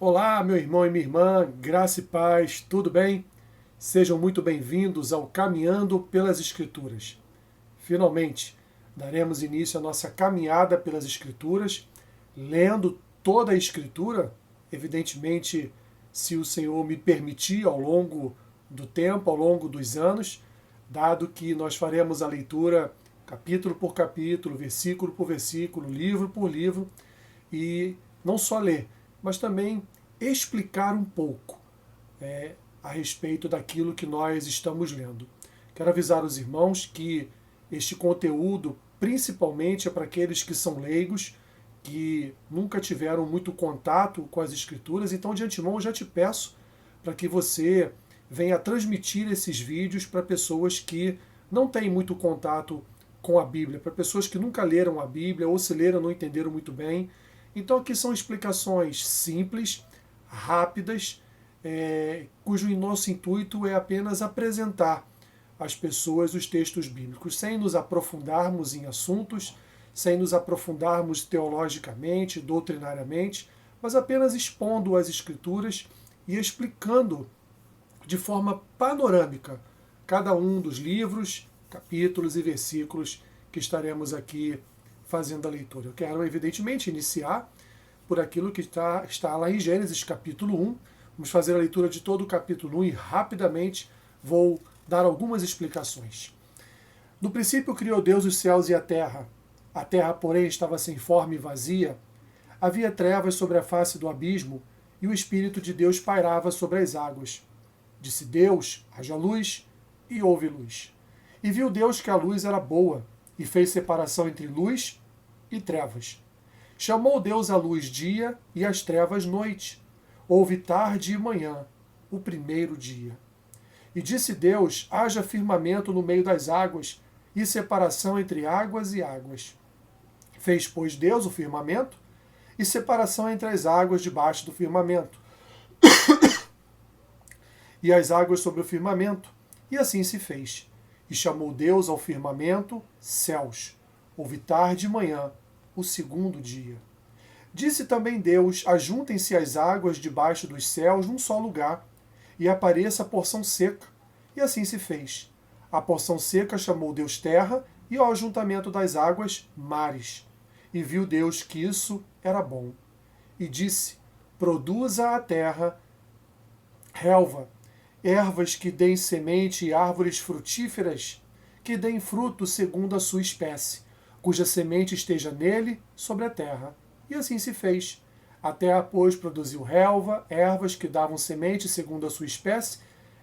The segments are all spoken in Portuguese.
Olá, meu irmão e minha irmã, graça e paz, tudo bem? Sejam muito bem-vindos ao Caminhando pelas Escrituras. Finalmente, daremos início à nossa caminhada pelas Escrituras, lendo toda a Escritura, evidentemente, se o Senhor me permitir, ao longo do tempo, ao longo dos anos, dado que nós faremos a leitura capítulo por capítulo, versículo por versículo, livro por livro, e não só ler, mas também explicar um pouco a respeito daquilo que nós estamos lendo. Quero avisar os irmãos que este conteúdo, principalmente, é para aqueles que são leigos, que nunca tiveram muito contato com as Escrituras, então de antemão eu já te peço para que você venha transmitir esses vídeos para pessoas que não têm muito contato com a Bíblia, para pessoas que nunca leram a Bíblia ou se leram não entenderam muito bem. Então aqui são explicações simples, rápidas, cujo nosso intuito é apenas apresentar às pessoas os textos bíblicos, sem nos aprofundarmos em assuntos, sem nos aprofundarmos teologicamente, doutrinariamente, mas apenas expondo as Escrituras e explicando de forma panorâmica cada um dos livros, capítulos e versículos que estaremos aqui fazendo a leitura. Eu quero, evidentemente, iniciar por aquilo que está lá em Gênesis capítulo 1. Vamos fazer a leitura de todo o capítulo 1 e rapidamente vou dar algumas explicações. No princípio criou Deus os céus e a terra. A terra, porém, estava sem forma e vazia. Havia trevas sobre a face do abismo e o Espírito de Deus pairava sobre as águas. Disse Deus, haja luz, e houve luz. E viu Deus que a luz era boa, e fez separação entre luz e trevas. Chamou Deus a luz dia e as trevas noite. Houve tarde e manhã, o primeiro dia. E disse Deus, haja firmamento no meio das águas, e separação entre águas e águas. Fez, pois, Deus o firmamento, e separação entre as águas debaixo do firmamento, e as águas sobre o firmamento, e assim se fez. E chamou Deus ao firmamento céus. Houve tarde e manhã, o segundo dia. Disse também Deus, ajuntem-se as águas debaixo dos céus num só lugar, e apareça a porção seca. E assim se fez. A porção seca chamou Deus terra, e ao ajuntamento das águas, mares. E viu Deus que isso era bom. E disse, produza a terra relva, ervas que deem semente e árvores frutíferas que deem fruto segundo a sua espécie, cuja semente esteja nele sobre a terra. E assim se fez. A terra, pois, produziu relva, ervas que davam semente segundo a sua espécie,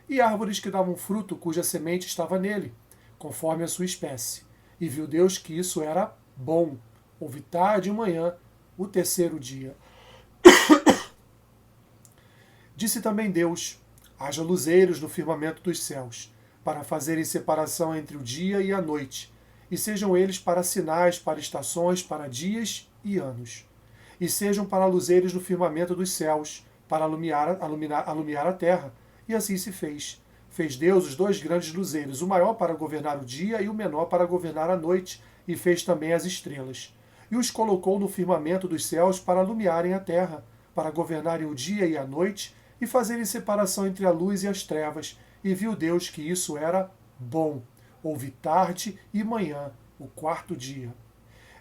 e árvores que davam fruto cuja semente estava nele, conforme a sua espécie. E viu Deus que isso era bom. Houve tarde e manhã, o terceiro dia. Disse também Deus, haja luzeiros no firmamento dos céus, para fazerem separação entre o dia e a noite, e sejam eles para sinais, para estações, para dias e anos. E sejam para luzeiros no firmamento dos céus, para alumiar a terra. E assim se fez. Fez Deus os dois grandes luzeiros, o maior para governar o dia e o menor para governar a noite, e fez também as estrelas. E os colocou no firmamento dos céus para alumiarem a terra, para governarem o dia e a noite, e fazerem separação entre a luz e as trevas. E viu Deus que isso era bom. Houve tarde e manhã, o quarto dia.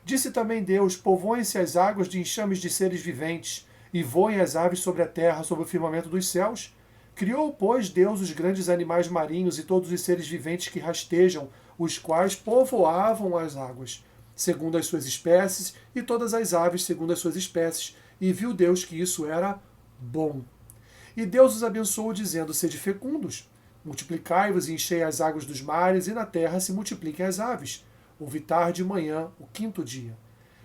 Disse também Deus, povoem-se as águas de enxames de seres viventes, e voem as aves sobre a terra, sobre o firmamento dos céus. Criou, pois, Deus os grandes animais marinhos e todos os seres viventes que rastejam, os quais povoavam as águas, segundo as suas espécies, e todas as aves segundo as suas espécies. E viu Deus que isso era bom. E Deus os abençoou, dizendo, sede fecundos, multiplicai-vos e enchei as águas dos mares, e na terra se multipliquem as aves. Houve tarde e manhã, o quinto dia.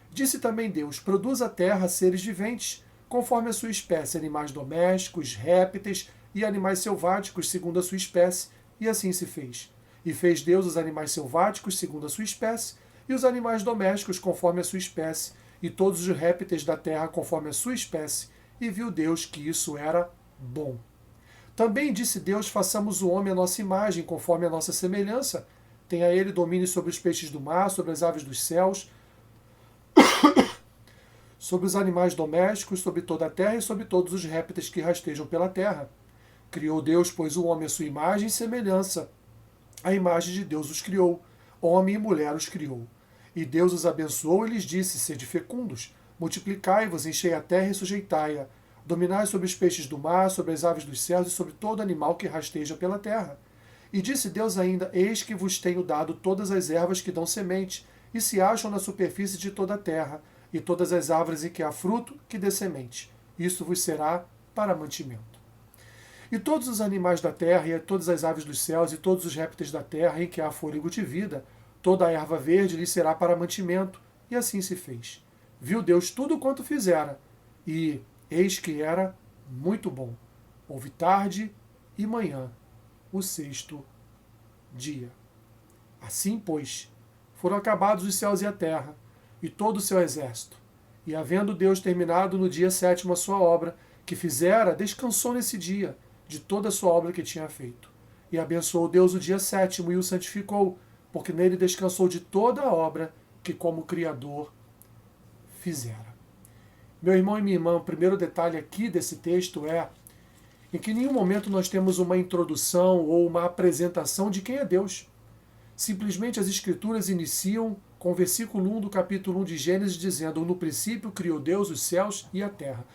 Disse também Deus, produz a terra seres viventes, conforme a sua espécie, animais domésticos, répteis e animais selváticos, segundo a sua espécie, e assim se fez. E fez Deus os animais selváticos, segundo a sua espécie, e os animais domésticos, conforme a sua espécie, e todos os répteis da terra, conforme a sua espécie, e viu Deus que isso era bom. Também disse Deus, façamos o homem à nossa imagem, conforme a nossa semelhança. Tenha ele domínio sobre os peixes do mar, sobre as aves dos céus, sobre os animais domésticos, sobre toda a terra e sobre todos os répteis que rastejam pela terra. Criou Deus, pois, o homem à sua imagem e semelhança. A imagem de Deus os criou, homem e mulher os criou. E Deus os abençoou e lhes disse: sede fecundos, multiplicai-vos, enchei a terra e sujeitai-a. Dominai sobre os peixes do mar, sobre as aves dos céus e sobre todo animal que rasteja pela terra. E disse Deus ainda: eis que vos tenho dado todas as ervas que dão semente, e se acham na superfície de toda a terra, e todas as árvores em que há fruto, que dê semente. Isso vos será para mantimento. E todos os animais da terra, e todas as aves dos céus, e todos os répteis da terra, em que há fôlego de vida, toda a erva verde lhe será para mantimento. E assim se fez. Viu Deus tudo quanto fizera, e eis que era muito bom. Houve tarde e manhã, o sexto dia. Assim, pois, foram acabados os céus e a terra, e todo o seu exército. E havendo Deus terminado no dia sétimo a sua obra, que fizera, descansou nesse dia, de toda a sua obra que tinha feito. E abençoou Deus o dia sétimo e o santificou, porque nele descansou de toda a obra que como Criador fizera. Meu irmão e minha irmã, o primeiro detalhe aqui desse texto é em que em nenhum momento nós temos uma introdução ou uma apresentação de quem é Deus. Simplesmente as Escrituras iniciam com o versículo 1 do capítulo 1 de Gênesis, dizendo: no princípio criou Deus os céus e a terra.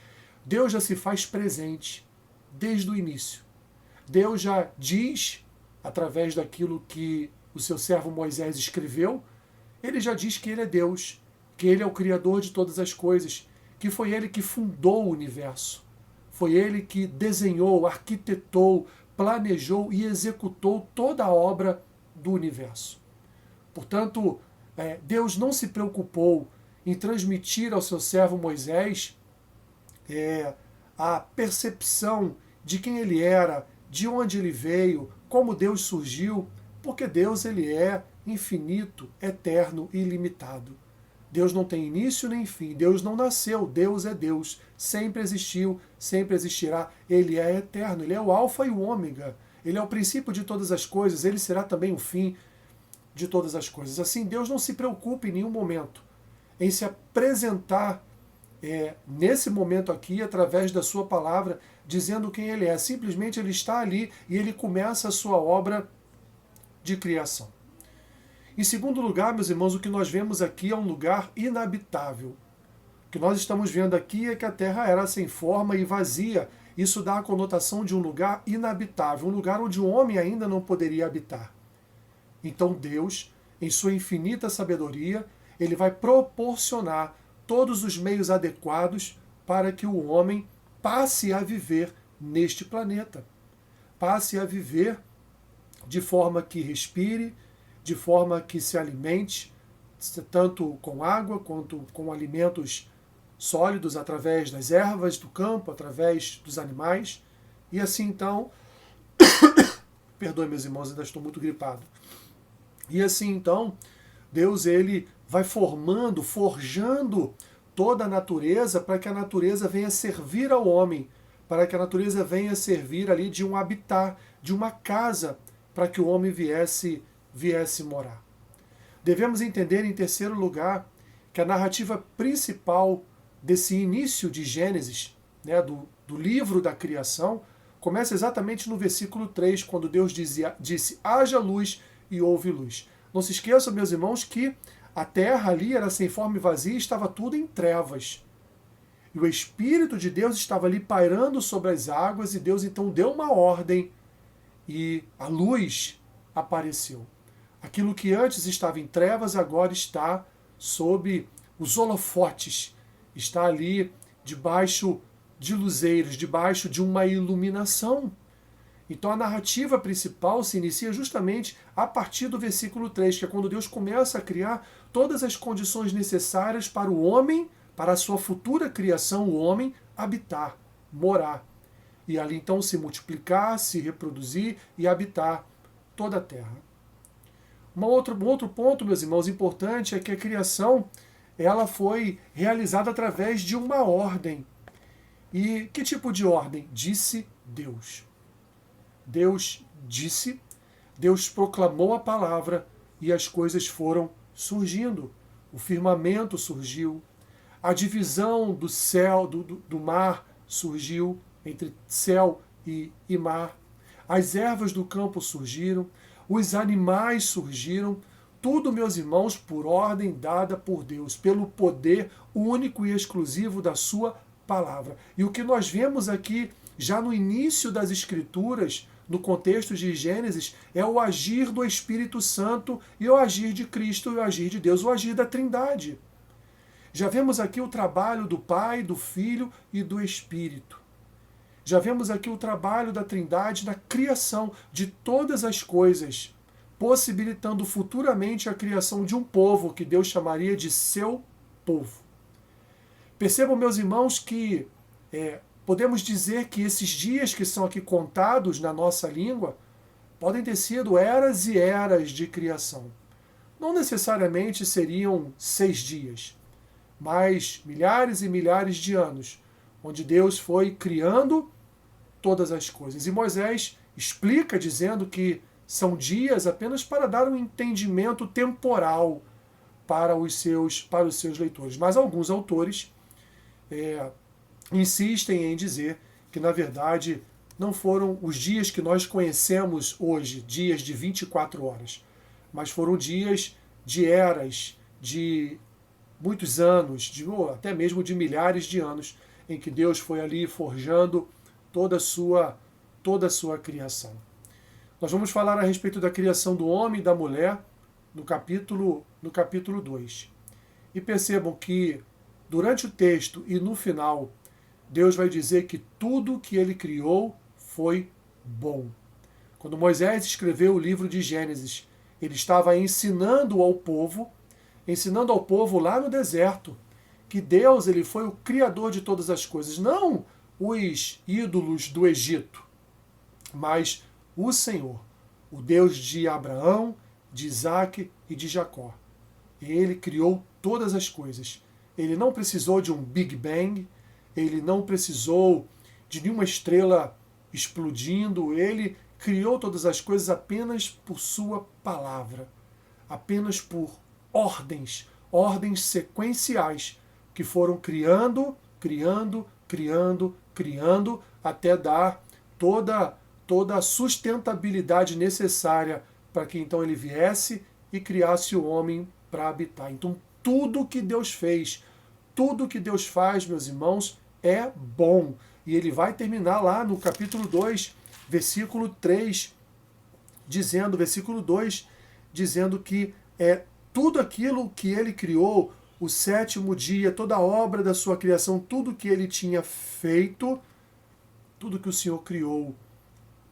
Deus já se faz presente desde o início. Deus já diz, através daquilo que o seu servo Moisés escreveu, ele já diz que ele é Deus, que ele é o Criador de todas as coisas, que foi ele que fundou o universo. Foi ele que desenhou, arquitetou, planejou e executou toda a obra do universo. Portanto, Deus não se preocupou em transmitir ao seu servo Moisés a percepção de quem ele era, de onde ele veio, como Deus surgiu, porque Deus ele é infinito, eterno e ilimitado. Deus não tem início nem fim, Deus não nasceu, Deus é Deus, sempre existiu, sempre existirá, ele é eterno, ele é o alfa e o ômega, ele é o princípio de todas as coisas, ele será também o fim de todas as coisas. Assim, Deus não se preocupa em nenhum momento em se apresentar nesse momento aqui, através da sua palavra, dizendo quem ele é. Simplesmente ele está ali e ele começa a sua obra de criação. Em segundo lugar, meus irmãos, o que nós vemos aqui é um lugar inabitável. O que nós estamos vendo aqui é que a terra era sem forma e vazia. Isso dá a conotação de um lugar inabitável, um lugar onde o homem ainda não poderia habitar. Então Deus, em sua infinita sabedoria, ele vai proporcionar todos os meios adequados para que o homem passe a viver neste planeta. Passe a viver de forma que respire, de forma que se alimente, tanto com água quanto com alimentos sólidos, através das ervas do campo, através dos animais. E assim então, perdoe meus irmãos, ainda estou muito gripado. E assim então, Deus ele vai formando, forjando toda a natureza para que a natureza venha servir ao homem, para que a natureza venha servir ali de um habitat, de uma casa, para que o homem viesse morar. Devemos entender, em terceiro lugar, que a narrativa principal desse início de Gênesis, do livro da criação, começa exatamente no versículo 3, quando Deus disse: haja luz e houve luz. Não se esqueçam, meus irmãos, que a terra ali era sem forma e vazia e estava tudo em trevas. E o Espírito de Deus estava ali pairando sobre as águas e Deus então deu uma ordem e a luz apareceu. Aquilo que antes estava em trevas agora está sob os holofotes, está ali debaixo de luzeiros, debaixo de uma iluminação. Então a narrativa principal se inicia justamente a partir do versículo 3, que é quando Deus começa a criar todas as condições necessárias para o homem, para a sua futura criação, o homem habitar, morar. E ali então se multiplicar, se reproduzir e habitar toda a terra. Um outro ponto, meus irmãos, importante é que a criação ela foi realizada através de uma ordem. E que tipo de ordem? Disse Deus. Deus disse, Deus proclamou a palavra e as coisas foram surgindo. O firmamento surgiu, A divisão do céu, do mar surgiu entre céu e mar. As ervas do campo surgiram, os animais surgiram, tudo, meus irmãos, por ordem dada por Deus, pelo poder único e exclusivo da sua palavra. E o que nós vemos aqui, já no início das Escrituras, no contexto de Gênesis, é o agir do Espírito Santo e o agir de Cristo e o agir de Deus, o agir da Trindade. Já vemos aqui o trabalho do Pai, do Filho e do Espírito. Já vemos aqui o trabalho da Trindade na criação de todas as coisas, possibilitando futuramente a criação de um povo que Deus chamaria de seu povo. Percebam, meus irmãos, que podemos dizer que esses dias que são aqui contados na nossa língua podem ter sido eras e eras de criação. Não necessariamente seriam 6 dias, mas milhares e milhares de anos, onde Deus foi criando todas as coisas. E Moisés explica dizendo que são dias apenas para dar um entendimento temporal para os seus leitores. Mas alguns autores insistem em dizer que, na verdade, não foram os dias que nós conhecemos hoje, dias de 24 horas, mas foram dias de eras, de muitos anos, ou até mesmo de milhares de anos, em que Deus foi ali forjando toda a sua criação. Nós vamos falar a respeito da criação do homem e da mulher no capítulo 2. E percebam que durante o texto e no final, Deus vai dizer que tudo que ele criou foi bom. Quando Moisés escreveu o livro de Gênesis, ele estava ensinando ao povo lá no deserto, que Deus ele foi o criador de todas as coisas, não os ídolos do Egito, mas o Senhor, o Deus de Abraão, de Isaac e de Jacó. Ele criou todas as coisas. Ele não precisou de um Big Bang, ele não precisou de nenhuma estrela explodindo, ele criou todas as coisas apenas por sua palavra, apenas por ordens sequenciais que foram criando, até dar toda a sustentabilidade necessária para que então ele viesse e criasse o homem para habitar. Então tudo que Deus fez, tudo que Deus faz, meus irmãos, é bom. E ele vai terminar lá no capítulo 2, versículo 3, versículo 2, dizendo que tudo aquilo que ele criou, o 7º dia, toda a obra da sua criação, tudo que ele tinha feito, tudo que o Senhor criou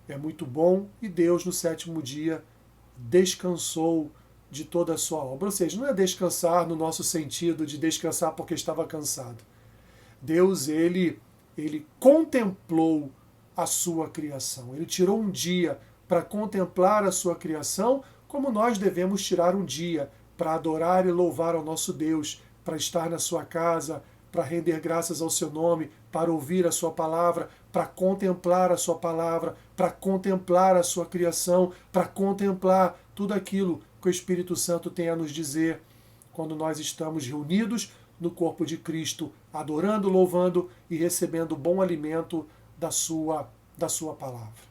é muito bom, e Deus no 7º dia descansou de toda a sua obra. Ou seja, não é descansar no nosso sentido de descansar porque estava cansado. Deus, ele contemplou a sua criação. Ele tirou um dia para contemplar a sua criação, como nós devemos tirar um dia para adorar e louvar ao nosso Deus, para estar na sua casa, para render graças ao seu nome, para ouvir a sua palavra, para contemplar a sua palavra, para contemplar a sua criação, para contemplar tudo aquilo que o Espírito Santo tem a nos dizer quando nós estamos reunidos no corpo de Cristo, adorando, louvando e recebendo bom alimento da sua palavra.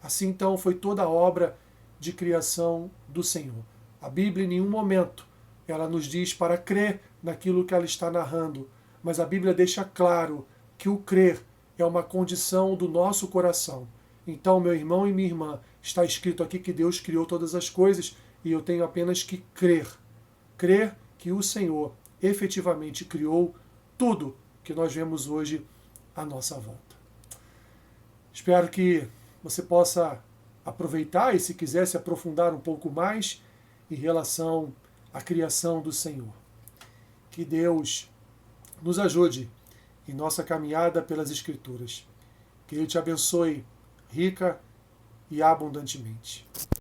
Assim então foi toda a obra de criação do Senhor. A Bíblia em nenhum momento ela nos diz para crer naquilo que ela está narrando, mas a Bíblia deixa claro que o crer é uma condição do nosso coração. Então, meu irmão e minha irmã, está escrito aqui que Deus criou todas as coisas e eu tenho apenas que crer. Crer que o Senhor efetivamente criou tudo que nós vemos hoje à nossa volta. Espero que você possa aproveitar e, se quiser, se aprofundar um pouco mais em relação à criação do Senhor. Que Deus nos ajude em nossa caminhada pelas Escrituras. Que Ele te abençoe rica e abundantemente.